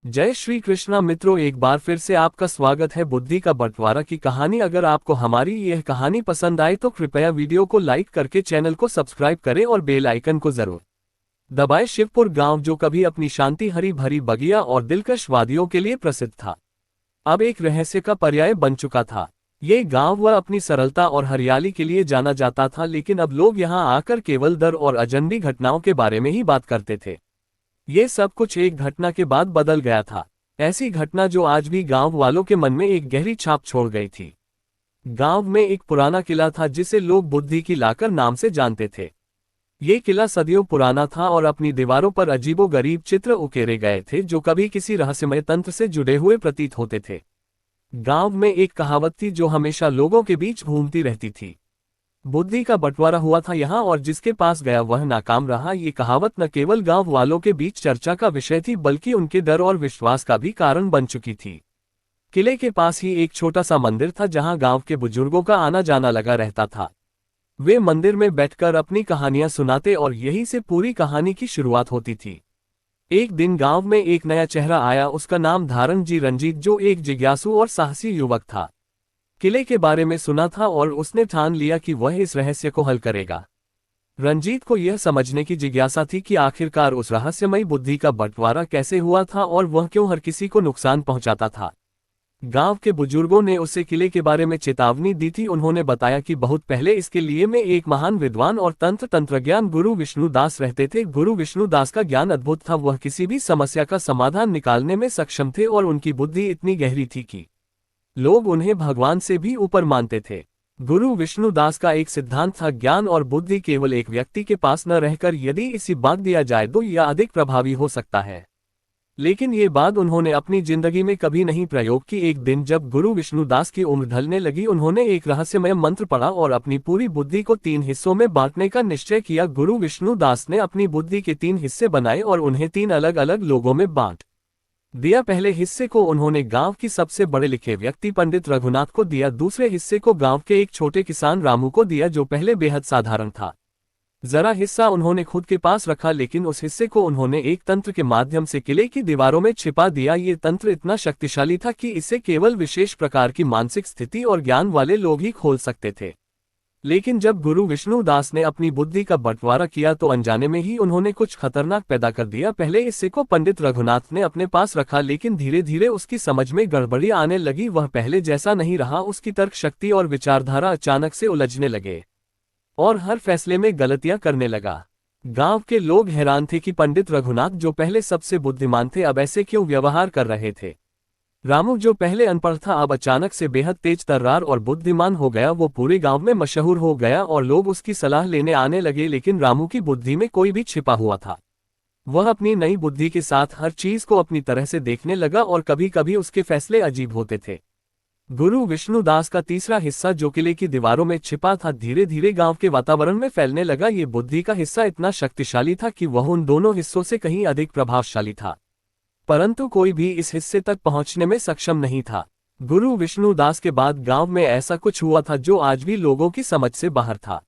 जय श्री कृष्णा मित्रों, एक बार फिर से आपका स्वागत है बुद्धि का बंटवारा की कहानी। अगर आपको हमारी यह कहानी पसंद आए तो कृपया वीडियो को लाइक करके चैनल को सब्सक्राइब करें और बेल आइकन को जरूर दबाएं। शिवपुर गांव, जो कभी अपनी शांति हरी भरी बगिया और दिलकश वादियों के लिए प्रसिद्ध था, अब एक रहस्य का पर्याय बन चुका था। ये गांव वह अपनी सरलता और हरियाली के लिए जाना जाता था, लेकिन अब लोग यहां आकर केवल डर और अजनबी घटनाओं के बारे में ही बात करते थे। ये सब कुछ एक घटना के बाद बदल गया था, ऐसी घटना जो आज भी गांव वालों के मन में एक गहरी छाप छोड़ गई थी। गांव में एक पुराना किला था जिसे लोग बुद्धि की लाकर नाम से जानते थे। ये किला सदियों पुराना था और अपनी दीवारों पर अजीबोगरीब चित्र उकेरे गए थे जो कभी किसी रहस्यमय तंत्र से जुड़े हुए प्रतीत होते थे। गांव में एक कहावत थी जो हमेशा लोगों के बीच घूमती रहती थी, बुद्धि का बंटवारा हुआ था यहाँ और जिसके पास गया वह नाकाम रहा। ये कहावत न केवल गांव वालों के बीच चर्चा का विषय थी, बल्कि उनके डर और विश्वास का भी कारण बन चुकी थी। किले के पास ही एक छोटा सा मंदिर था जहां गांव के बुजुर्गों का आना जाना लगा रहता था। वे मंदिर में बैठकर अपनी कहानियां सुनाते और यहीं से पूरी कहानी की शुरुआत होती थी। एक दिन गांव में एक नया चेहरा आया। उसका नाम धारण जी रंजीत, जो एक जिज्ञासु और साहसी युवक था। किले के बारे में सुना था और उसने ठान लिया कि वह इस रहस्य को हल करेगा। रंजीत को यह समझने की जिज्ञासा थी कि आखिरकार उस रहस्यमयी बुद्धि का बंटवारा कैसे हुआ था और वह क्यों हर किसी को नुकसान पहुंचाता था। गांव के बुजुर्गों ने उसे किले के बारे में चेतावनी दी थी। उन्होंने बताया कि बहुत पहले इस किले में एक महान विद्वान और तंत्रज्ञान गुरु विष्णुदास रहते थे। गुरु विष्णुदास का ज्ञान अद्भुत था, वह किसी भी समस्या का समाधान निकालने में सक्षम थे और उनकी बुद्धि इतनी गहरी थी कि लोग उन्हें भगवान से भी ऊपर मानते थे। गुरु विष्णुदास का एक सिद्धांत था, ज्ञान और बुद्धि केवल एक व्यक्ति के पास न रहकर यदि इसी बांट दिया जाए तो यह अधिक प्रभावी हो सकता है। लेकिन ये बात उन्होंने अपनी जिंदगी में कभी नहीं प्रयोग की। एक दिन जब गुरु विष्णुदास की उम्र ढलने लगी, उन्होंने एक रहस्यमय मंत्र पढ़ा और अपनी पूरी बुद्धि को 3 हिस्सों में बांटने का निश्चय किया। गुरु विष्णुदास ने अपनी बुद्धि के 3 हिस्से बनाए और उन्हें 3 अलग अलग लोगों में बांट दिया। पहले हिस्से को उन्होंने गांव की सबसे बड़े लिखे व्यक्ति पंडित रघुनाथ को दिया। दूसरे हिस्से को गांव के एक छोटे किसान रामू को दिया, जो पहले बेहद साधारण था। जरा हिस्सा उन्होंने खुद के पास रखा, लेकिन उस हिस्से को उन्होंने एक तंत्र के माध्यम से किले की दीवारों में छिपा दिया। ये तंत्र इतना शक्तिशाली था कि इसे केवल विशेष प्रकार की मानसिक स्थिति और ज्ञान वाले लोग ही खोल सकते थे। लेकिन जब गुरु विष्णुदास ने अपनी बुद्धि का बंटवारा किया तो अनजाने में ही उन्होंने कुछ खतरनाक पैदा कर दिया। पहले हिस्से को पंडित रघुनाथ ने अपने पास रखा, लेकिन धीरे धीरे उसकी समझ में गड़बड़ी आने लगी। वह पहले जैसा नहीं रहा। उसकी तर्क शक्ति और विचारधारा अचानक से उलझने लगे और हर फैसले में गलतियां करने लगा। गांव के लोग हैरान थे कि पंडित रघुनाथ, जो पहले सबसे बुद्धिमान थे, अब ऐसे क्यों व्यवहार कर रहे थे। रामू, जो पहले अनपढ़ था, अब अचानक से बेहद तेज तर्रार और बुद्धिमान हो गया। वो पूरे गांव में मशहूर हो गया और लोग उसकी सलाह लेने आने लगे। लेकिन रामू की बुद्धि में कोई भी छिपा हुआ था। वह अपनी नई बुद्धि के साथ हर चीज को अपनी तरह से देखने लगा और कभी कभी उसके फैसले अजीब होते थे। गुरु विष्णुदास का तीसरा हिस्सा, जो किले की दीवारों में छिपा था, धीरे धीरे गांव के वातावरण में फैलने लगा। ये बुद्धि का हिस्सा इतना शक्तिशाली था कि वह उन दोनों हिस्सों से कहीं अधिक प्रभावशाली था, परंतु कोई भी इस हिस्से तक पहुंचने में सक्षम नहीं था। गुरु विष्णुदास के बाद गांव में ऐसा कुछ हुआ था जो आज भी लोगों की समझ से बाहर था।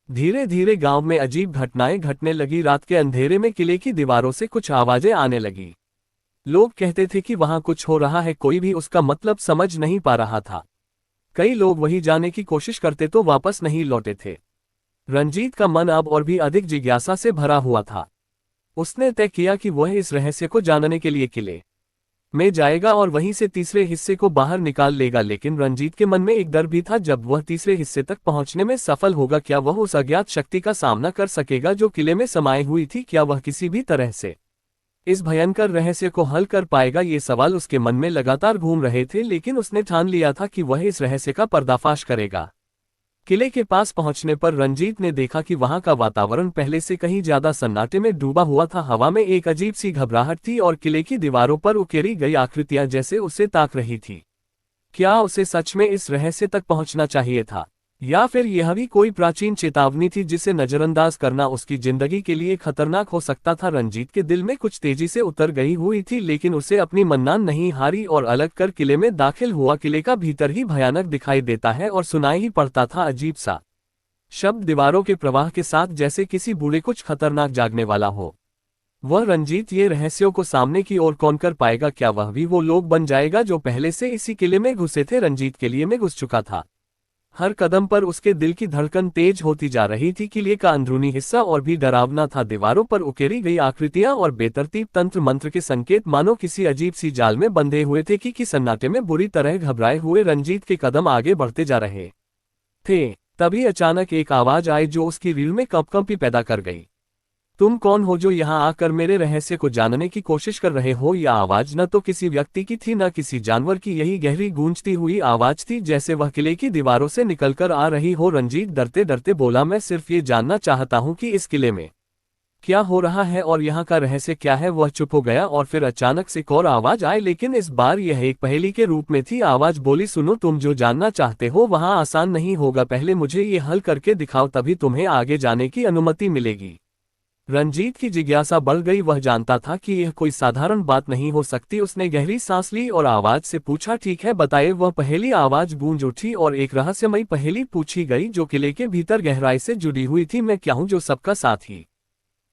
धीरे धीरे गांव में अजीब घटनाएं घटने लगी। रात के अंधेरे में किले की दीवारों से कुछ आवाजें आने लगी। लोग कहते थे कि वहां कुछ हो रहा है, कोई भी उसका मतलब समझ नहीं पा रहा था। कई लोग वहीं जाने की कोशिश करते तो वापस नहीं लौटे थे। रंजीत का मन अब और भी अधिक जिज्ञासा से भरा हुआ था। उसने तय किया कि वह इस रहस्य को जानने के लिए किले में जाएगा और वहीं से तीसरे हिस्से को बाहर निकाल लेगा। लेकिन रंजीत के मन में एक डर भी था, जब वह तीसरे हिस्से तक पहुंचने में सफल होगा, क्या वह उस अज्ञात शक्ति का सामना कर सकेगा जो किले में समाई हुई थी। क्या वह किसी भी तरह से इस भयंकर रहस्य को हल कर पाएगा। ये सवाल उसके मन में लगातार घूम रहे थे, लेकिन उसने ठान लिया था कि वह इस रहस्य का पर्दाफाश करेगा। किले के पास पहुंचने पर रंजीत ने देखा कि वहां का वातावरण पहले से कहीं ज्यादा सन्नाटे में डूबा हुआ था। हवा में एक अजीब सी घबराहट थी और किले की दीवारों पर उकेरी गई आकृतियां जैसे उसे ताक रही थी। क्या उसे सच में इस रहस्य तक पहुंचना चाहिए था, या फिर यह भी कोई प्राचीन चेतावनी थी जिसे नजरअंदाज करना उसकी जिंदगी के लिए खतरनाक हो सकता था। रंजीत के दिल में कुछ तेजी से उतर गई हुई थी, लेकिन उसे अपनी मन्नान नहीं हारी और अलग कर किले में दाखिल हुआ। किले का भीतर ही भयानक दिखाई देता है और सुनाई ही पड़ता था अजीब सा शब्द दीवारों के प्रवाह के साथ, जैसे किसी बूढ़े कुछ खतरनाक जागने वाला हो। वह रंजीत ये रहस्यों को सामने की ओर कौन कर पाएगा? क्या वह भी वो लोग बन जाएगा जो पहले से इसी किले में घुसे थे? रंजीत किले में घुस चुका था। हर कदम पर उसके दिल की धड़कन तेज होती जा रही थी। किले का अंदरूनी हिस्सा और भी डरावना था। दीवारों पर उकेरी गई आकृतियां और बेतरतीब तंत्र मंत्र के संकेत मानो किसी अजीब सी जाल में बंधे हुए थे कि सन्नाटे में बुरी तरह घबराए हुए रंजीत के कदम आगे बढ़ते जा रहे थे। तभी अचानक एक आवाज आई जो उसकी रीढ़ में कंपकंपी पैदा कर गई। तुम कौन हो जो यहाँ आकर मेरे रहस्य को जानने की कोशिश कर रहे हो? यह आवाज न तो किसी व्यक्ति की थी न किसी जानवर की। यही गहरी गूंजती हुई आवाज थी जैसे वह किले की दीवारों से निकलकर आ रही हो। रंजीत डरते डरते बोला, मैं सिर्फ ये जानना चाहता हूँ कि इस किले में क्या हो रहा है और यहाँ का रहस्य क्या है। वह चुप हो गया और फिर अचानक से एक और आवाज आई, लेकिन इस बार यह एक पहेली के रूप में थी। आवाज बोली, सुनो, तुम जो जानना चाहते हो वहाँ आसान नहीं होगा। पहले मुझे ये हल करके दिखाओ, तभी तुम्हें आगे जाने की अनुमति मिलेगी। रंजीत की जिज्ञासा बढ़ गई। वह जानता था कि यह कोई साधारण बात नहीं हो सकती। उसने गहरी सांस ली और आवाज से पूछा, ठीक है, बताइए। वह पहेली आवाज गूंज उठी और एक रहस्यमयी पहेली पूछी गई जो किले के भीतर गहराई से जुड़ी हुई थी। मैं क्या हूँ जो सबका साथी?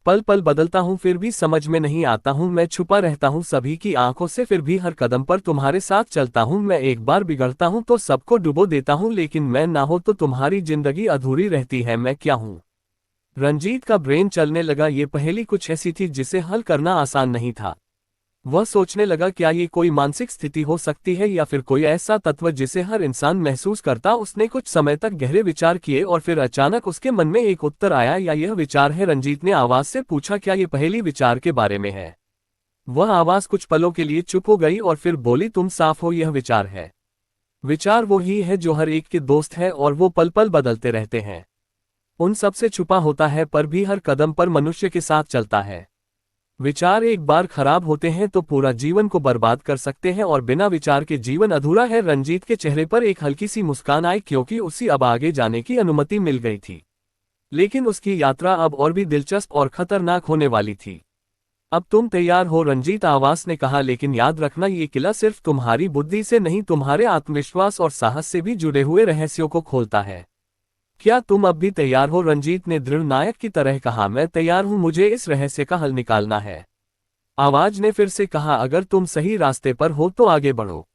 पल पल बदलता हूँ फिर भी समझ में नहीं आता हूँ। मैं छुपा रहता हूँ सभी की आंखों से फिर भी हर कदम पर तुम्हारे साथ चलता हूँ। मैं एक बार बिगड़ता हूँ तो सबको डुबो देता हूँ, लेकिन मैं ना हो तो तुम्हारी जिंदगी अधूरी रहती है। मैं क्या हूँ? रंजीत का ब्रेन चलने लगा। ये पहेली कुछ ऐसी थी जिसे हल करना आसान नहीं था। वह सोचने लगा, क्या ये कोई मानसिक स्थिति हो सकती है या फिर कोई ऐसा तत्व जिसे हर इंसान महसूस करता। उसने कुछ समय तक गहरे विचार किए और फिर अचानक उसके मन में एक उत्तर आया, या यह विचार है? रंजीत ने आवाज से पूछा, क्या ये पहेली विचार के बारे में है? वह आवाज कुछ पलों के लिए चुप हो गई और फिर बोली, तुम साफ हो, यह विचार है। विचार वो ही है जो हर एक के दोस्त है और वो पल पल बदलते रहते हैं। उन सबसे छुपा होता है पर भी हर कदम पर मनुष्य के साथ चलता है। विचार एक बार खराब होते हैं तो पूरा जीवन को बर्बाद कर सकते हैं और बिना विचार के जीवन अधूरा है। रंजीत के चेहरे पर एक हल्की सी मुस्कान आई क्योंकि उसे अब आगे जाने की अनुमति मिल गई थी। लेकिन उसकी यात्रा अब और भी दिलचस्प और खतरनाक होने वाली थी। अब तुम तैयार हो? रंजीत आवाज ने कहा, लेकिन याद रखना, ये किला सिर्फ तुम्हारी बुद्धि से नहीं, तुम्हारे आत्मविश्वास और साहस से भी जुड़े हुए रहस्यों को खोलता है। क्या तुम अब भी तैयार हो? रंजीत ने दृढ़ नायक की तरह कहा, मैं तैयार हूं, मुझे इस रहस्य का हल निकालना है। आवाज ने फिर से कहा, अगर तुम सही रास्ते पर हो तो आगे बढ़ो,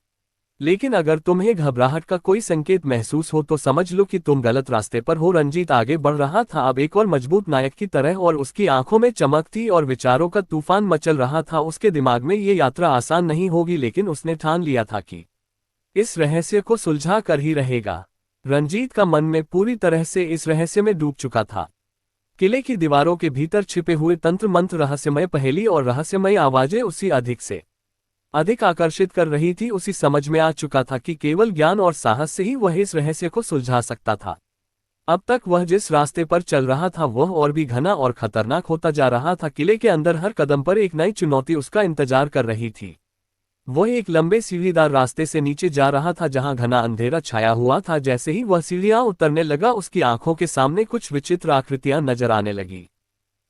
लेकिन अगर तुम्हें घबराहट का कोई संकेत महसूस हो तो समझ लो कि तुम गलत रास्ते पर हो। रंजीत आगे बढ़ रहा था, अब एक और मजबूत नायक की तरह, और उसकी आंखों में चमक थी और विचारों का तूफान मचल रहा था उसके दिमाग में। ये यात्रा आसान नहीं होगी, लेकिन उसने ठान लिया था कि इस रहस्य को सुलझा कर ही रहेगा। रंजीत का मन में पूरी तरह से इस रहस्य में डूब चुका था। किले की दीवारों के भीतर छिपे हुए तंत्र मंत्र, रहस्यमय पहेली और रहस्यमय आवाजें उसी अधिक से अधिक आकर्षित कर रही थी। उसी समझ में आ चुका था कि केवल ज्ञान और साहस से ही वह इस रहस्य को सुलझा सकता था। अब तक वह जिस रास्ते पर चल रहा था वह और भी घना और खतरनाक होता जा रहा था। किले के अंदर हर कदम पर एक नई चुनौती उसका इंतजार कर रही थी। वह एक लंबे सीढ़ीदार रास्ते से नीचे जा रहा था जहां घना अंधेरा छाया हुआ था। जैसे ही वह सीढ़ियां उतरने लगा उसकी आंखों के सामने कुछ विचित्र आकृतियां नजर आने लगी।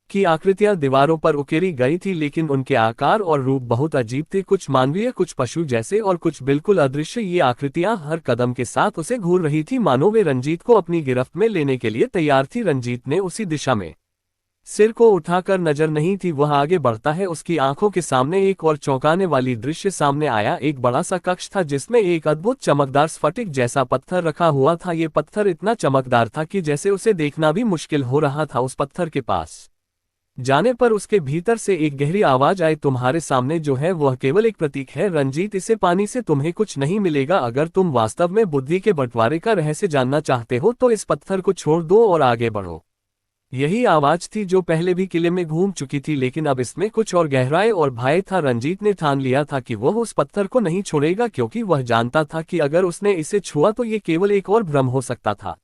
की आकृतियां दीवारों पर उकेरी गई थी, लेकिन उनके आकार और रूप बहुत अजीब थे, कुछ मानवीय, कुछ पशु जैसे और कुछ बिल्कुल अदृश्य। ये आकृतियां हर कदम के साथ उसे घूर रही थी, मानो वे रंजीत को अपनी गिरफ्त में लेने के लिए तैयार थी। रंजीत ने उसी दिशा में सिर को उठाकर नजर नहीं थी। वह आगे बढ़ता है, उसकी आंखों के सामने एक और चौंकाने वाली दृश्य सामने आया। एक बड़ा सा कक्ष था जिसमें एक अद्भुत चमकदार स्फटिक जैसा पत्थर रखा हुआ था। ये पत्थर इतना चमकदार था कि जैसे उसे देखना भी मुश्किल हो रहा था। उस पत्थर के पास जाने पर उसके भीतर से एक गहरी आवाज आई, तुम्हारे सामने जो है वह केवल एक प्रतीक है रंजीत, इसे पाने से तुम्हें कुछ नहीं मिलेगा। अगर तुम वास्तव में बुद्धि के बंटवारे का रहस्य जानना चाहते हो तो इस पत्थर को छोड़ दो और आगे बढ़ो। यही आवाज थी जो पहले भी किले में घूम चुकी थी, लेकिन अब इसमें कुछ और गहराई और भय था। रंजीत ने ठान लिया था कि वह उस पत्थर को नहीं छोड़ेगा, क्योंकि वह जानता था कि अगर उसने इसे छुआ तो ये केवल एक और भ्रम हो सकता था।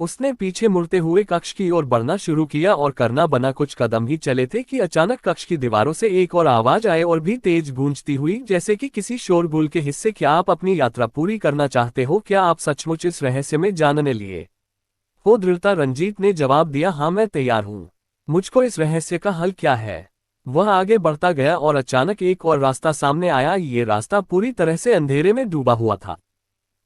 उसने पीछे मुड़ते हुए कक्ष की ओर बढ़ना शुरू किया और करना बना कुछ कदम ही चले थे कि अचानक कक्ष की दीवारों से एक और आवाज आए, और भी तेज गूंजती हुई जैसे कि किसी शोरगुल के हिस्से। क्या आप अपनी यात्रा पूरी करना चाहते हो? क्या आप सचमुच इस रहस्य में जानने लिए हो? दृढ़ता रंजीत ने जवाब दिया, हाँ मैं तैयार हूँ। मुझको इस रहस्य का हल क्या है? वह आगे बढ़ता गया और अचानक एक और रास्ता सामने आया। ये रास्ता पूरी तरह से अंधेरे में डूबा हुआ था।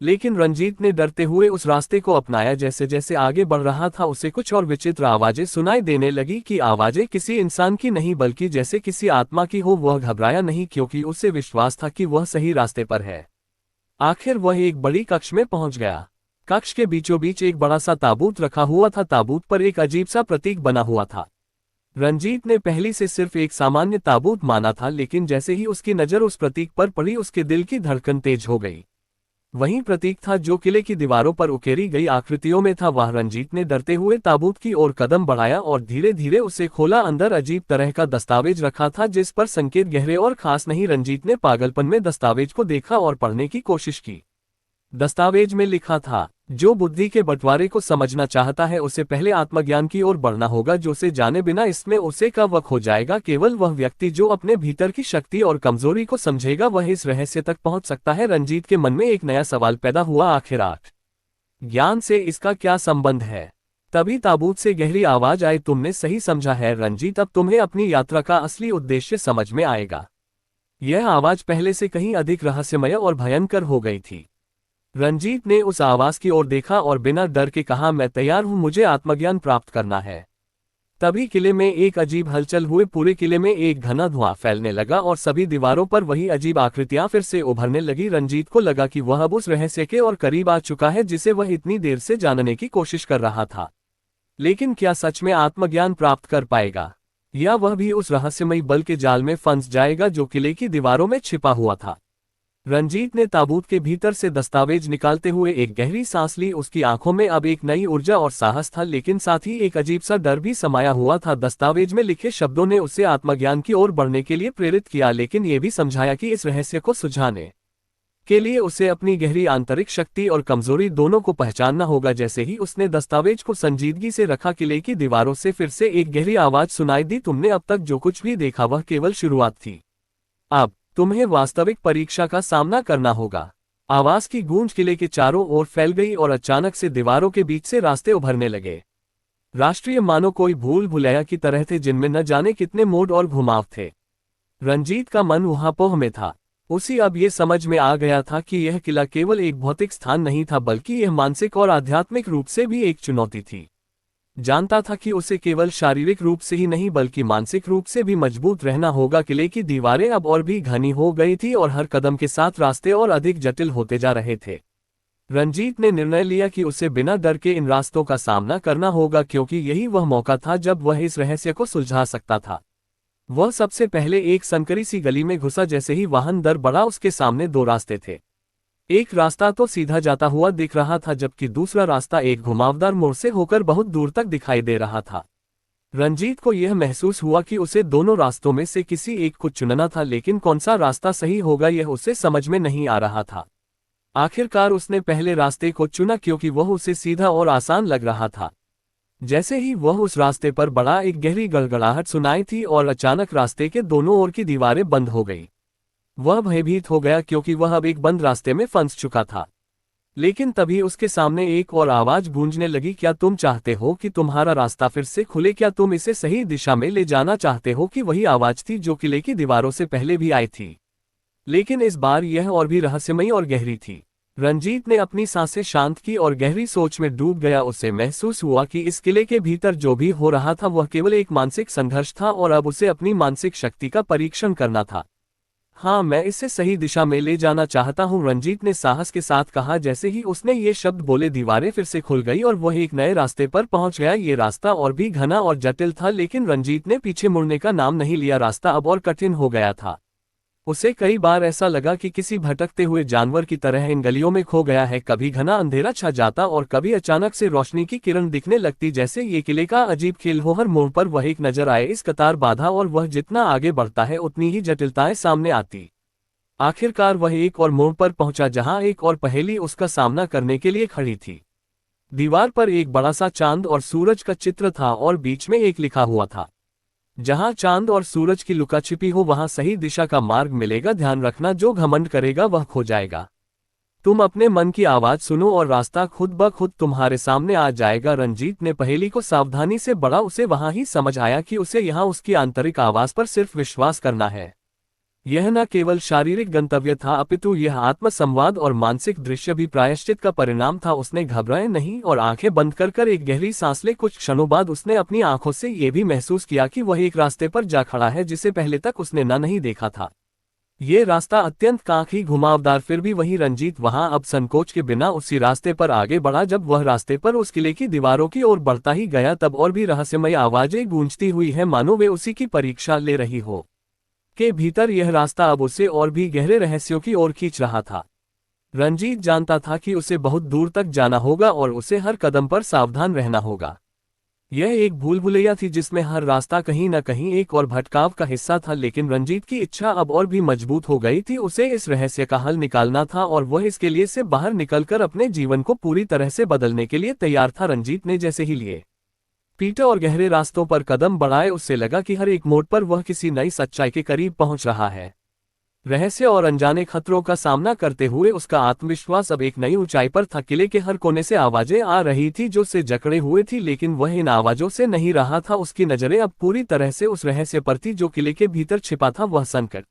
लेकिन रंजीत ने डरते हुए उस रास्ते को अपनाया। जैसे जैसे आगे बढ़ रहा था उसे कुछ और विचित्र आवाजें सुनाई देने लगी कि आवाजें किसी इंसान की नहीं बल्कि जैसे किसी आत्मा की हो। वह घबराया नहीं क्योंकि उसे विश्वास था कि वह सही रास्ते पर है। आखिर वह एक बड़ी कक्ष में पहुंच गया। कक्ष के बीचों बीच एक बड़ा सा ताबूत रखा हुआ था। ताबूत पर एक अजीब सा प्रतीक बना हुआ था। रंजीत ने पहले से सिर्फ एक सामान्य ताबूत माना था, लेकिन जैसे ही उसकी नजर उस प्रतीक पर पड़ी उसके दिल की धड़कन तेज हो गई। वही प्रतीक था जो किले की दीवारों पर उकेरी गई आकृतियों में था। वह रंजीत ने डरते हुए ताबूत की ओर कदम बढ़ाया और धीरे धीरे उसे खोला। अंदर अजीब तरह का दस्तावेज रखा था जिस पर संकेत गहरे और खास नहीं। रंजीत ने पागलपन में दस्तावेज को देखा और पढ़ने की कोशिश की। दस्तावेज में लिखा था, जो बुद्धि के बंटवारे को समझना चाहता है उसे पहले आत्मज्ञान की ओर बढ़ना होगा। जो उसे जाने बिना इसमें उसे का वक हो जाएगा। केवल वह व्यक्ति जो अपने भीतर की शक्ति और कमजोरी को समझेगा वह इस रहस्य तक पहुंच सकता है। रंजीत के मन में एक नया सवाल पैदा हुआ, आखिर ज्ञान से इसका क्या संबंध है? तभी ताबूत से गहरी आवाज आई, तुमने सही समझा है रंजीत, अब तुम्हें अपनी यात्रा का असली उद्देश्य समझ में आएगा। यह आवाज पहले से कहीं अधिक रहस्यमय और भयंकर हो गई थी। रंजीत ने उस आवाज की ओर देखा और बिना डर के कहा, मैं तैयार हूं, मुझे आत्मज्ञान प्राप्त करना है। तभी किले में एक अजीब हलचल हुए। पूरे किले में एक घना धुआं फैलने लगा और सभी दीवारों पर वही अजीब आकृतियां फिर से उभरने लगी। रंजीत को लगा कि वह अब उस रहस्य के और करीब आ चुका है जिसे वह इतनी देर से जानने की कोशिश कर रहा था। लेकिन क्या सच में आत्मज्ञान प्राप्त कर पाएगा, या वह भी उस रहस्यमयी बल के जाल में फंस जाएगा जो किले की दीवारों में छिपा हुआ था? रंजीत ने ताबूत के भीतर से दस्तावेज निकालते हुए एक गहरी सांस ली। उसकी आंखों में अब एक नई ऊर्जा और साहस था, लेकिन साथ ही एक अजीब सा डर भी समाया हुआ था। दस्तावेज में लिखे शब्दों ने उसे आत्मज्ञान की ओर बढ़ने के लिए प्रेरित किया, लेकिन यह भी समझाया कि इस रहस्य को सुलझाने के लिए उसे अपनी गहरी आंतरिक शक्ति और कमजोरी दोनों को पहचानना होगा। जैसे ही उसने दस्तावेज को संजीदगी से रखा, किले की दीवारों से फिर से एक गहरी आवाज सुनाई दी, तुमने अब तक जो कुछ भी देखा वह केवल शुरुआत थी, अब तुम्हें वास्तविक परीक्षा का सामना करना होगा। आवाज की गूंज किले के चारों ओर फैल गई और अचानक से दीवारों के बीच से रास्ते उभरने लगे। राष्ट्रीय मानो कोई भूल भुलैया की तरह थे जिनमें न जाने कितने मोड़ और घुमाव थे। रंजीत का मन ऊहापोह में था। उसे अब ये समझ में आ गया था कि यह किला केवल एक भौतिक स्थान नहीं था, बल्कि यह मानसिक और आध्यात्मिक रूप से भी एक चुनौती थी। जानता था कि उसे केवल शारीरिक रूप से ही नहीं बल्कि मानसिक रूप से भी मजबूत रहना होगा। किले की दीवारें अब और भी घनी हो गई थी और हर कदम के साथ रास्ते और अधिक जटिल होते जा रहे थे। रंजीत ने निर्णय लिया कि उसे बिना डर के इन रास्तों का सामना करना होगा, क्योंकि यही वह मौका था जब वह इस रहस्य को सुलझा सकता था। वह सबसे पहले एक संकरी सी गली में घुसा। जैसे ही वाहन दर बढ़ा उसके सामने दो रास्ते थे। एक रास्ता तो सीधा जाता हुआ दिख रहा था, जबकि दूसरा रास्ता एक घुमावदार मोड़ से होकर बहुत दूर तक दिखाई दे रहा था। रंजीत को यह महसूस हुआ कि उसे दोनों रास्तों में से किसी एक को चुनना था, लेकिन कौन सा रास्ता सही होगा यह उसे समझ में नहीं आ रहा था। आखिरकार उसने पहले रास्ते को चुना क्योंकि वह उसे सीधा और आसान लग रहा था। जैसे ही वह उस रास्ते पर बढ़ा, एक गहरी गड़गड़ाहट सुनाई थी और अचानक रास्ते के दोनों ओर की दीवारें बंद हो गई। वह भयभीत हो गया क्योंकि वह अब एक बंद रास्ते में फंस चुका था। लेकिन तभी उसके सामने एक और आवाज गूंजने लगी, क्या तुम चाहते हो कि तुम्हारा रास्ता फिर से खुले? क्या तुम इसे सही दिशा में ले जाना चाहते हो? कि वही आवाज थी जो किले की दीवारों से पहले भी आई थी, लेकिन इस बार यह और भी रहस्यमयी और गहरी थी। रंजीत ने अपनी सांसें शांत की और गहरी सोच में डूब गया। उसे महसूस हुआ कि इस किले के भीतर जो भी हो रहा था वह केवल एक मानसिक संघर्ष था और अब उसे अपनी मानसिक शक्ति का परीक्षण करना था। हाँ, मैं इसे सही दिशा में ले जाना चाहता हूँ, रंजीत ने साहस के साथ कहा। जैसे ही उसने ये शब्द बोले, दीवारें फिर से खुल गई और वह एक नए रास्ते पर पहुंच गया। ये रास्ता और भी घना और जटिल था, लेकिन रंजीत ने पीछे मुड़ने का नाम नहीं लिया। रास्ता अब और कठिन हो गया था। उसे कई बार ऐसा लगा कि किसी भटकते हुए जानवर की तरह इन गलियों में खो गया है। कभी घना अंधेरा छा जाता और कभी अचानक से रोशनी की किरण दिखने लगती, जैसे ये किले का अजीब खेल हो। हर मोड़ पर वह एक नजर आए इस कतार बाधा, और वह जितना आगे बढ़ता है उतनी ही जटिलताएं सामने आती। आखिरकार वह एक और मोड़ पर पहुंचा जहां एक और पहेली उसका सामना करने के लिए खड़ी थी। दीवार पर एक बड़ा सा चांद और सूरज का चित्र था और बीच में एक लिखा हुआ था, जहां चांद और सूरज की लुका छिपी हो वहां सही दिशा का मार्ग मिलेगा। ध्यान रखना, जो घमंड करेगा वह खो जाएगा। तुम अपने मन की आवाज सुनो और रास्ता खुद ब खुद तुम्हारे सामने आ जाएगा। रंजीत ने पहेली को सावधानी से पढ़ा। उसे वहां ही समझ आया कि उसे यहां उसकी आंतरिक आवाज पर सिर्फ विश्वास करना है। यह न केवल शारीरिक गंतव्य था अपितु यह आत्मसंवाद और मानसिक दृश्य भी प्रायश्चित का परिणाम था। उसने घबराए नहीं और आंखें बंद कर एक गहरी सांस ले। कुछ क्षणों बाद उसने अपनी आंखों से यह भी महसूस किया कि वह एक रास्ते पर जा खड़ा है जिसे पहले तक उसने नहीं देखा था। ये रास्ता अत्यंत कांखी घुमावदार, फिर भी वही रंजीत वहां अब संकोच के बिना उसी रास्ते पर आगे बढ़ा। जब वह रास्ते पर उस किले की दीवारों की ओर बढ़ता ही गया तब और भी रहस्यमय आवाजें गूंजती हुई हैं, मानो वे उसी की परीक्षा ले रही हो। के भीतर यह रास्ता अब उसे और भी गहरे रहस्यों की ओर खींच रहा था। रंजीत जानता था कि उसे बहुत दूर तक जाना होगा और उसे हर कदम पर सावधान रहना होगा। यह एक भूल भुलैया थी जिसमें हर रास्ता कहीं न कहीं एक और भटकाव का हिस्सा था, लेकिन रंजीत की इच्छा अब और भी मजबूत हो गई थी। उसे इस रहस्य का हल निकालना था और वह इसके लिए से बाहर निकलकर अपने जीवन को पूरी तरह से बदलने के लिए तैयार था। रंजीत ने जैसे ही लिए पीटे और गहरे रास्तों पर कदम बढ़ाए, उससे लगा कि हर एक मोड़ पर वह किसी नई सच्चाई के करीब पहुंच रहा है। रहस्य और अनजाने खतरों का सामना करते हुए उसका आत्मविश्वास अब एक नई ऊंचाई पर था। किले के हर कोने से आवाजें आ रही थी जो से जकड़े हुए थी, लेकिन वह इन आवाजों से नहीं रहा था। उसकी नजरें अब पूरी तरह से उस रहस्य पर थी जो किले के भीतर छिपा था। वह संकट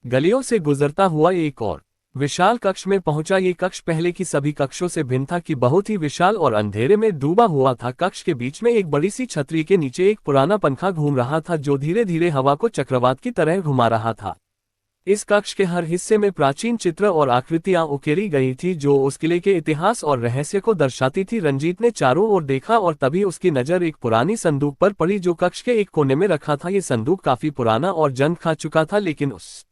गलियों से गुजरता हुआ एक और विशाल कक्ष में पहुंचा। ये कक्ष पहले की सभी कक्षों से भिन्न था कि बहुत ही विशाल और अंधेरे में डूबा हुआ था। कक्ष के बीच में एक बड़ी सी छतरी के नीचे एक पुराना पंखा घूम रहा था जो धीरे धीरे हवा को चक्रवात की तरह घुमा रहा था। इस कक्ष के हर हिस्से में प्राचीन चित्र और आकृतियां उकेरी गई थी जो उस किले के इतिहास और रहस्य को दर्शाती थी। रंजीत ने चारों ओर देखा और तभी उसकी नजर एक पुरानी संदूक पर पड़ी जो कक्ष के एक कोने में रखा था। ये संदूक काफी पुराना और जंग खा चुका था, लेकिन उस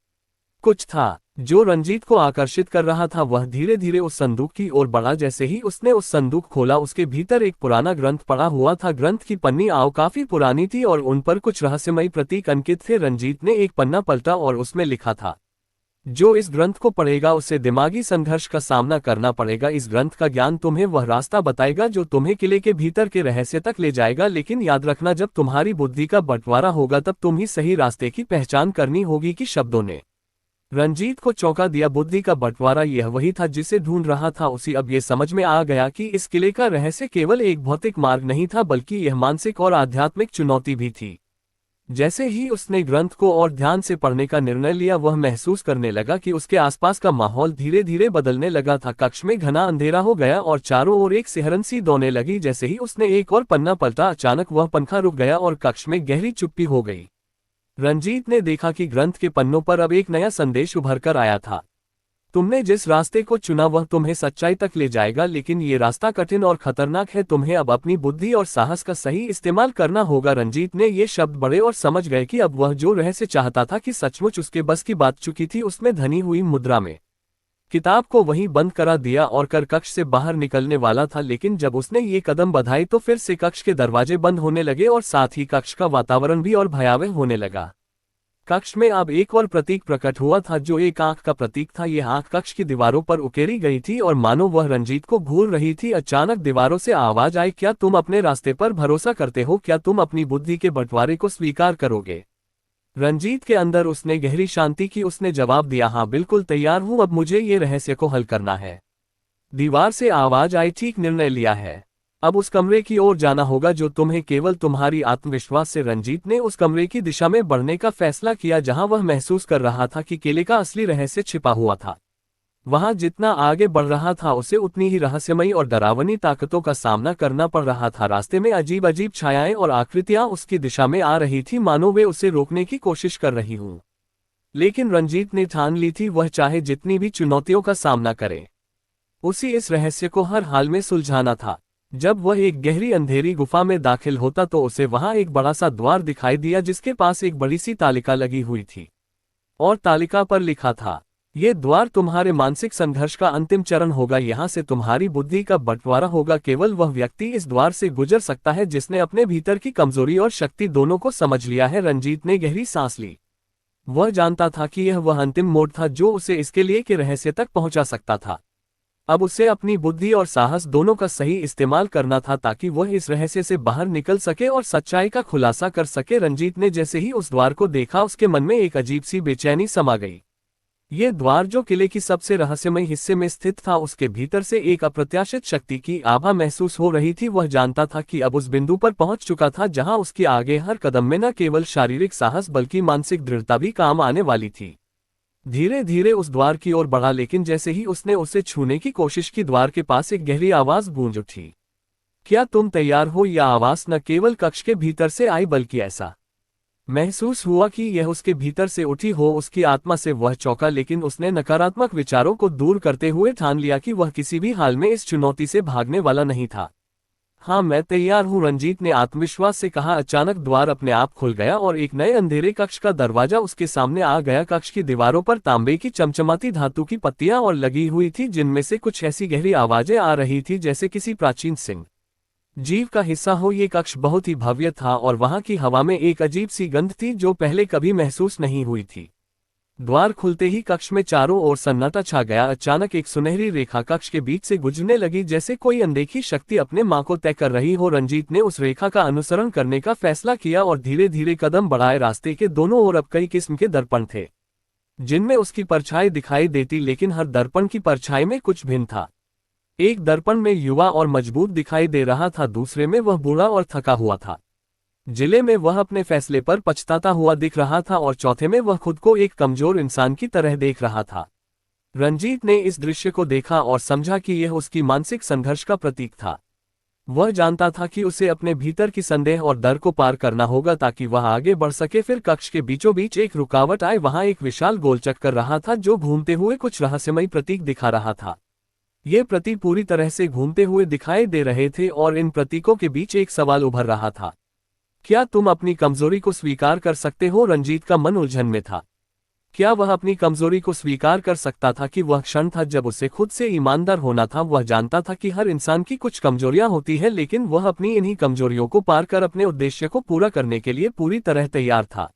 कुछ था जो रंजीत को आकर्षित कर रहा था। वह धीरे धीरे उस संदूक की ओर बढ़ा। जैसे ही उसने उस संदूक खोला, उसके भीतर एक पुराना ग्रंथ पड़ा हुआ था। ग्रंथ की पन्नी काफी पुरानी थी और उन पर कुछ रहस्यमयी प्रतीक अंकित थे। रंजीत ने एक पन्ना पलटा और उसमें लिखा था, जो इस ग्रंथ को पढ़ेगा उसे दिमागी संघर्ष का सामना करना पड़ेगा। इस ग्रंथ का ज्ञान तुम्हें वह रास्ता बताएगा जो तुम्हें किले के भीतर के रहस्य तक ले जाएगा, लेकिन याद रखना जब तुम्हारी बुद्धि का बंटवारा होगा तब तुम ही सही रास्ते की पहचान करनी होगी। कि शब्दों ने रंजीत को चौंका दिया। बुद्धि का बंटवारा यह वही था जिसे ढूंढ रहा था। उसे अब ये समझ में आ गया कि इस किले का रहस्य केवल एक भौतिक मार्ग नहीं था, बल्कि यह मानसिक और आध्यात्मिक चुनौती भी थी। जैसे ही उसने ग्रंथ को और ध्यान से पढ़ने का निर्णय लिया, वह महसूस करने लगा कि उसके आसपास का माहौल धीरे धीरे बदलने लगा था। कक्ष में घना अंधेरा हो गया और चारों ओर एक सिहरन सी दौड़ने लगी। जैसे ही उसने एक और पन्ना पलटा, अचानक वह पंखा रुक गया और कक्ष में गहरी चुप्पी हो गई। रंजीत ने देखा कि ग्रंथ के पन्नों पर अब एक नया संदेश उभर कर आया था। तुमने जिस रास्ते को चुना वह तुम्हें सच्चाई तक ले जाएगा, लेकिन ये रास्ता कठिन और खतरनाक है। तुम्हें अब अपनी बुद्धि और साहस का सही इस्तेमाल करना होगा। रंजीत ने ये शब्द पढ़े और समझ गए कि अब वह जो रहस्य चाहता था कि सचमुच उसके बस की बात चुकी थी। उसमें धनी हुई मुद्रा में किताब को वहीं बंद करा दिया और कर कक्ष से बाहर निकलने वाला था, लेकिन जब उसने ये कदम बढ़ाए तो फिर से कक्ष के दरवाजे बंद होने लगे और साथ ही कक्ष का वातावरण भी और भयावह होने लगा। कक्ष में अब एक और प्रतीक प्रकट हुआ था जो एक आंख का प्रतीक था। यह आंख कक्ष की दीवारों पर उकेरी गई थी और मानो वह रंजीत को घूर रही थी। अचानक दीवारों से आवाज आई, क्या तुम अपने रास्ते पर भरोसा करते हो? क्या तुम अपनी बुद्धि के बंटवारे को स्वीकार करोगे? रंजीत के अंदर उसने गहरी शांति की। उसने जवाब दिया, हाँ बिल्कुल तैयार हूं, अब मुझे ये रहस्य को हल करना है। दीवार से आवाज आई, ठीक निर्णय लिया है, अब उस कमरे की ओर जाना होगा जो तुम्हें केवल तुम्हारी आत्मविश्वास से। रंजीत ने उस कमरे की दिशा में बढ़ने का फैसला किया जहां वह महसूस कर रहा था कि किले का असली रहस्य छिपा हुआ था। वहां जितना आगे बढ़ रहा था उसे उतनी ही रहस्यमयी और डरावनी ताकतों का सामना करना पड़ रहा था। रास्ते में अजीब अजीब छायाएं और आकृतियां उसकी दिशा में आ रही थी, मानो वे उसे रोकने की कोशिश कर रही हूं। लेकिन रंजीत ने ठान ली थी, वह चाहे जितनी भी चुनौतियों का सामना करे, उसी इस रहस्य को हर हाल में सुलझाना था। जब वह एक गहरी अंधेरी गुफा में दाखिल होता तो उसे वहां एक बड़ा सा द्वार दिखाई दिया जिसके पास एक बड़ी सी तालिका लगी हुई थी और तालिका पर लिखा था, ये द्वार तुम्हारे मानसिक संघर्ष का अंतिम चरण होगा, यहाँ से तुम्हारी बुद्धि का बंटवारा होगा। केवल वह व्यक्ति इस द्वार से गुजर सकता है जिसने अपने भीतर की कमजोरी और शक्ति दोनों को समझ लिया है। रंजीत ने गहरी सांस ली। वह जानता था कि यह वह अंतिम मोड़ था जो उसे इसके लिए के रहस्य तक पहुंचा सकता था। अब उसे अपनी बुद्धि और साहस दोनों का सही इस्तेमाल करना था ताकि वह इस रहस्य से बाहर निकल सके और सच्चाई का खुलासा कर सके। रंजीत ने जैसे ही उस द्वार को देखा, उसके मन में एक अजीब सी बेचैनी समा गई। ये द्वार जो किले की सबसे रहस्यमय हिस्से में स्थित था, उसके भीतर से एक अप्रत्याशित शक्ति की आभा महसूस हो रही थी। वह जानता था कि अब उस बिंदु पर पहुंच चुका था जहां उसके आगे हर कदम में न केवल शारीरिक साहस बल्कि मानसिक दृढ़ता भी काम आने वाली थी। धीरे धीरे उस द्वार की ओर बढ़ा, लेकिन जैसे ही उसने उसे छूने की कोशिश की, द्वार के पास एक गहरी आवाज गूंज उठी। क्या तुम तैयार हो? यह आवाज न केवल कक्ष के भीतर से आई, बल्कि ऐसा महसूस हुआ कि यह उसके भीतर से उठी हो। उसकी आत्मा से वह चौंका, लेकिन उसने नकारात्मक विचारों को दूर करते हुए ठान लिया कि वह किसी भी हाल में इस चुनौती से भागने वाला नहीं था। हाँ, मैं तैयार हूँ, रंजीत ने आत्मविश्वास से कहा। अचानक द्वार अपने आप खुल गया और एक नए अंधेरे कक्ष का दरवाजा उसके सामने आ गया। कक्ष की दीवारों पर तांबे की चमचमाती धातु की पत्तियां और लगी हुई थी, जिनमें से कुछ ऐसी गहरी आवाजें आ रही थी जैसे किसी प्राचीन सिंह जीव का हिस्सा हो। ये कक्ष बहुत ही भव्य था और वहां की हवा में एक अजीब सी गंध थी जो पहले कभी महसूस नहीं हुई थी। द्वार खुलते ही कक्ष में चारों ओर सन्नाटा छा गया। अचानक एक सुनहरी रेखा कक्ष के बीच से गुजरने लगी, जैसे कोई अनदेखी शक्ति अपने मां को तय कर रही हो। रंजीत ने उस रेखा का अनुसरण करने का फैसला किया और धीरे धीरे कदम बढ़ाए। रास्ते के दोनों ओर अब कई किस्म के दर्पण थे, जिनमें उसकी परछाई दिखाई देती, लेकिन हर दर्पण की परछाई में कुछ भिन्न था। एक दर्पण में युवा और मजबूत दिखाई दे रहा था, दूसरे में वह बूढ़ा और थका हुआ था, जिले में वह अपने फैसले पर पछताता हुआ दिख रहा था, और चौथे में वह खुद को एक कमजोर इंसान की तरह देख रहा था। रंजीत ने इस दृश्य को देखा और समझा कि यह उसकी मानसिक संघर्ष का प्रतीक था। वह जानता था कि उसे अपने भीतर की संदेह और डर को पार करना होगा ताकि वह आगे बढ़ सके। फिर कक्ष के बीचों बीच एक रुकावट आई। वहां एक विशाल गोलचक्कर कर रहा था जो घूमते हुए कुछ रहस्यमयी प्रतीक दिखा रहा था। ये प्रतीक पूरी तरह से घूमते हुए दिखाई दे रहे थे और इन प्रतीकों के बीच एक सवाल उभर रहा था। क्या तुम अपनी कमजोरी को स्वीकार कर सकते हो? रंजीत का मन उलझन में था। क्या वह अपनी कमजोरी को स्वीकार कर सकता था? कि वह क्षण था जब उसे खुद से ईमानदार होना था। वह जानता था कि हर इंसान की कुछ कमजोरियां होती हैं, लेकिन वह अपनी इन्हीं कमजोरियों को पार कर अपने उद्देश्य को पूरा करने के लिए पूरी तरह तैयार था।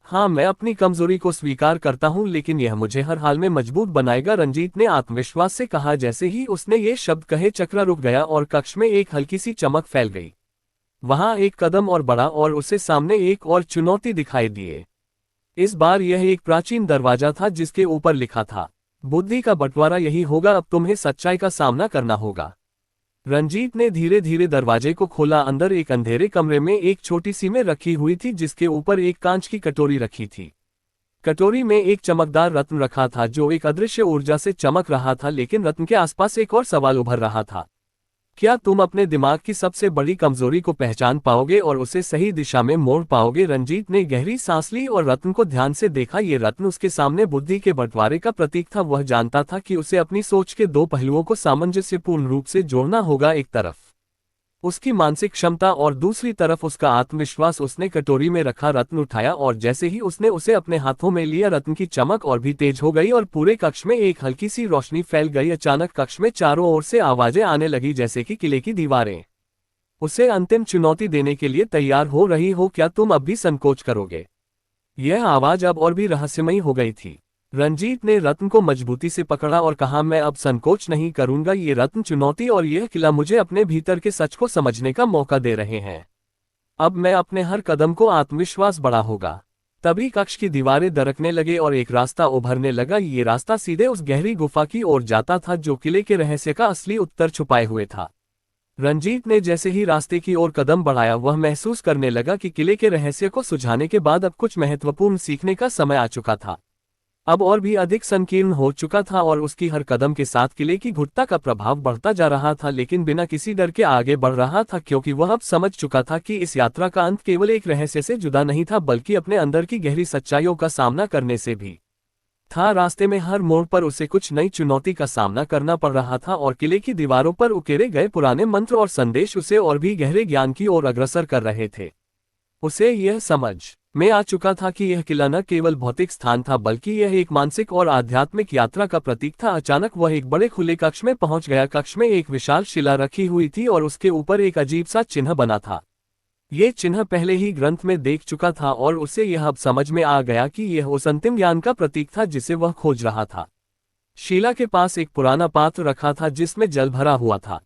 हाँ, मैं अपनी कमजोरी को स्वीकार करता हूँ, लेकिन यह मुझे हर हाल में मजबूत बनाएगा, रंजीत ने आत्मविश्वास से कहा। जैसे ही उसने ये शब्द कहे, चक्र रुक गया और कक्ष में एक हल्की सी चमक फैल गई। वहां एक कदम और बढ़ा और उसे सामने एक और चुनौती दिखाई दिए। इस बार यह एक प्राचीन दरवाजा था जिसके ऊपर लिखा था, बुद्धि का बंटवारा यही होगा, अब तुम्हें सच्चाई का सामना करना होगा। रंजीत ने धीरे धीरे दरवाजे को खोला। अंदर एक अंधेरे कमरे में एक छोटी सी मेज रखी हुई थी, जिसके ऊपर एक कांच की कटोरी रखी थी। कटोरी में एक चमकदार रत्न रखा था जो एक अदृश्य ऊर्जा से चमक रहा था, लेकिन रत्न के आसपास एक और सवाल उभर रहा था। क्या तुम अपने दिमाग की सबसे बड़ी कमजोरी को पहचान पाओगे और उसे सही दिशा में मोड़ पाओगे? रंजीत ने गहरी सांस ली और रत्न को ध्यान से देखा। ये रत्न उसके सामने बुद्धि के बंटवारे का प्रतीक था। वह जानता था कि उसे अपनी सोच के दो पहलुओं को सामंजस्यपूर्ण रूप से जोड़ना होगा, एक तरफ उसकी मानसिक क्षमता और दूसरी तरफ उसका आत्मविश्वास। उसने कटोरी में रखा रत्न उठाया और जैसे ही उसने उसे अपने हाथों में लिया, रत्न की चमक और भी तेज हो गई और पूरे कक्ष में एक हल्की सी रोशनी फैल गई। अचानक कक्ष में चारों ओर से आवाजें आने लगी, जैसे कि किले की दीवारें उसे अंतिम चुनौती देने के लिए तैयार हो रही हो। क्या तुम अब भी संकोच करोगे? यह आवाज अब और भी रहस्यमयी हो गई थी। रंजीत ने रत्न को मजबूती से पकड़ा और कहा, मैं अब संकोच नहीं करूंगा। ये रत्न, चुनौती और यह किला मुझे अपने भीतर के सच को समझने का मौका दे रहे हैं। अब मैं अपने हर कदम को आत्मविश्वास बढ़ा होगा। तभी कक्ष की दीवारें दरकने लगे और एक रास्ता उभरने लगा। ये रास्ता सीधे उस गहरी गुफा की ओर जाता था जो किले के रहस्य का असली उत्तर छुपाए हुए था। रंजीत ने जैसे ही रास्ते की ओर कदम बढ़ाया, वह महसूस करने लगा कि किले के रहस्य को सुझाने के बाद अब कुछ महत्वपूर्ण सीखने का समय आ चुका था। अब और भी अधिक संकीर्ण हो चुका था और उसकी हर कदम के साथ किले की घुटता का प्रभाव बढ़ता जा रहा था, लेकिन बिना किसी डर के आगे बढ़ रहा था, क्योंकि वह अब समझ चुका था कि इस यात्रा का अंत केवल एक रहस्य से जुदा नहीं था, बल्कि अपने अंदर की गहरी सच्चाइयों का सामना करने से भी था। रास्ते में हर मोड़ पर उसे कुछ नई चुनौती का सामना करना पड़ रहा था और किले की दीवारों पर उकेरे गए पुराने मंत्र और संदेश उसे और भी गहरे ज्ञान की ओर अग्रसर कर रहे थे। उसे यह समझ में आ चुका था कि यह किला न केवल भौतिक स्थान था, बल्कि यह एक मानसिक और आध्यात्मिक यात्रा का प्रतीक था। अचानक वह एक बड़े खुले कक्ष में पहुंच गया। कक्ष में एक विशाल शिला रखी हुई थी और उसके ऊपर एक अजीब सा चिन्ह बना था। ये चिन्ह पहले ही ग्रंथ में देख चुका था और उसे यह अब समझ में आ गया कि यह उस अंतिम ज्ञान का प्रतीक था जिसे वह खोज रहा था। शिला के पास एक पुराना पात्र रखा था जिसमें जल भरा हुआ था।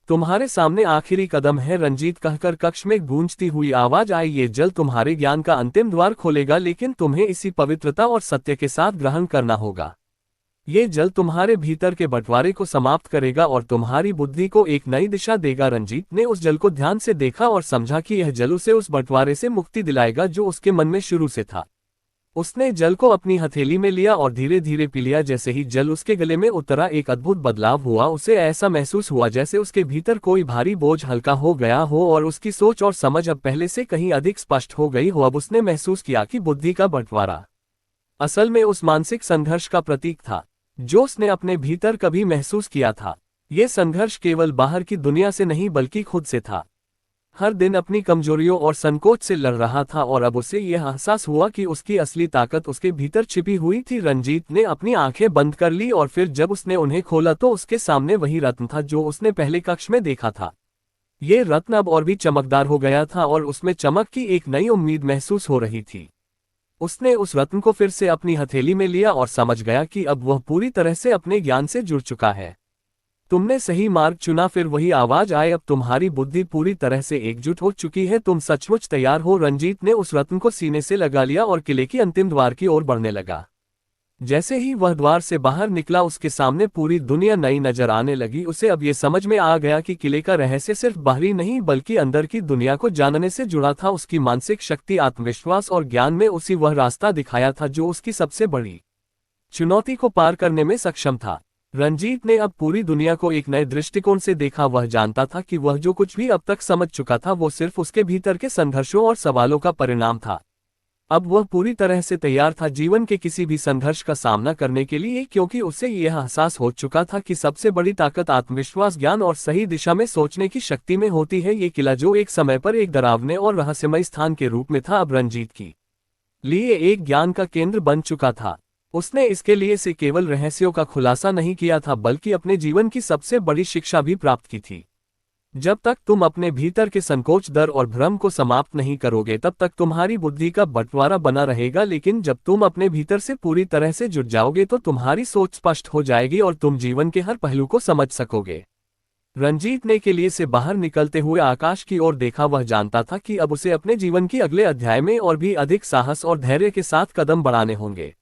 तुम्हारे सामने आखिरी कदम है, रंजीत कहकर कक्ष में गूंजती हुई आवाज आई। ये जल तुम्हारे ज्ञान का अंतिम द्वार खोलेगा, लेकिन तुम्हें इसी पवित्रता और सत्य के साथ ग्रहण करना होगा। ये जल तुम्हारे भीतर के बंटवारे को समाप्त करेगा और तुम्हारी बुद्धि को एक नई दिशा देगा। रंजीत ने उस जल को ध्यान से देखा और समझा कि यह जल उसे उस बंटवारे से मुक्ति दिलाएगा जो उसके मन में शुरू से था। उसने जल को अपनी हथेली में लिया और धीरे धीरे पी लिया। जैसे ही जल उसके गले में उतरा एक अद्भुत बदलाव हुआ। उसे ऐसा महसूस हुआ जैसे उसके भीतर कोई भारी बोझ हल्का हो गया हो और उसकी सोच और समझ अब पहले से कहीं अधिक स्पष्ट हो गई हो। अब उसने महसूस किया कि बुद्धि का बंटवारा असल में उस मानसिक संघर्ष का प्रतीक था जो उसने अपने भीतर कभी महसूस किया था। ये संघर्ष केवल बाहर की दुनिया से नहीं बल्कि खुद से था। हर दिन अपनी कमजोरियों और संकोच से लड़ रहा था और अब उसे यह एहसास हुआ कि उसकी असली ताकत उसके भीतर छिपी हुई थी। रंजीत ने अपनी आंखें बंद कर ली और फिर जब उसने उन्हें खोला तो उसके सामने वही रत्न था जो उसने पहले कक्ष में देखा था। ये रत्न अब और भी चमकदार हो गया था और उसमें चमक की एक नई उम्मीद महसूस हो रही थी। उसने उस रत्न को फिर से अपनी हथेली में लिया और समझ गया कि अब वह पूरी तरह से अपने ज्ञान से जुड़ चुका है। तुमने सही मार्ग चुना। फिर वही आवाज आए, अब तुम्हारी बुद्धि पूरी तरह से एकजुट हो चुकी है, तुम सचमुच तैयार हो। रंजीत ने उस रत्न को सीने से लगा लिया और किले की अंतिम द्वार की ओर बढ़ने लगा। जैसे ही वह द्वार से बाहर निकला उसके सामने पूरी दुनिया नई नजर आने लगी। उसे अब ये समझ में आ गया कि किले का रहस्य सिर्फ बाहरी नहीं बल्कि अंदर की दुनिया को जानने से जुड़ा था। उसकी मानसिक शक्ति, आत्मविश्वास और ज्ञान में उसी वह रास्ता दिखाया था जो उसकी सबसे बड़ी चुनौती को पार करने में सक्षम था। रंजीत ने अब पूरी दुनिया को एक नए दृष्टिकोण से देखा। वह जानता था कि वह जो कुछ भी अब तक समझ चुका था वो सिर्फ उसके भीतर के संघर्षों और सवालों का परिणाम था। अब वह पूरी तरह से तैयार था जीवन के किसी भी संघर्ष का सामना करने के लिए, क्योंकि उसे यह एहसास हो चुका था कि सबसे बड़ी ताकत आत्मविश्वास, ज्ञान और सही दिशा में सोचने की शक्ति में होती है। ये किला जो एक समय पर एक डरावने और रहस्यमय स्थान के रूप में था, अब रंजीत की लिए एक ज्ञान का केंद्र बन चुका था। उसने इसके लिए से केवल रहस्यों का खुलासा नहीं किया था बल्कि अपने जीवन की सबसे बड़ी शिक्षा भी प्राप्त की थी। जब तक तुम अपने भीतर के संकोच, डर और भ्रम को समाप्त नहीं करोगे तब तक तुम्हारी बुद्धि का बंटवारा बना रहेगा, लेकिन जब तुम अपने भीतर से पूरी तरह से जुट जाओगे तो तुम्हारी सोच स्पष्ट हो जाएगी और तुम जीवन के हर पहलू को समझ सकोगे। रंजीत ने किले से बाहर निकलते हुए आकाश की ओर देखा। वह जानता था कि अब उसे अपने जीवन की अगले अध्याय में और भी अधिक साहस और धैर्य के साथ कदम बढ़ाने होंगे।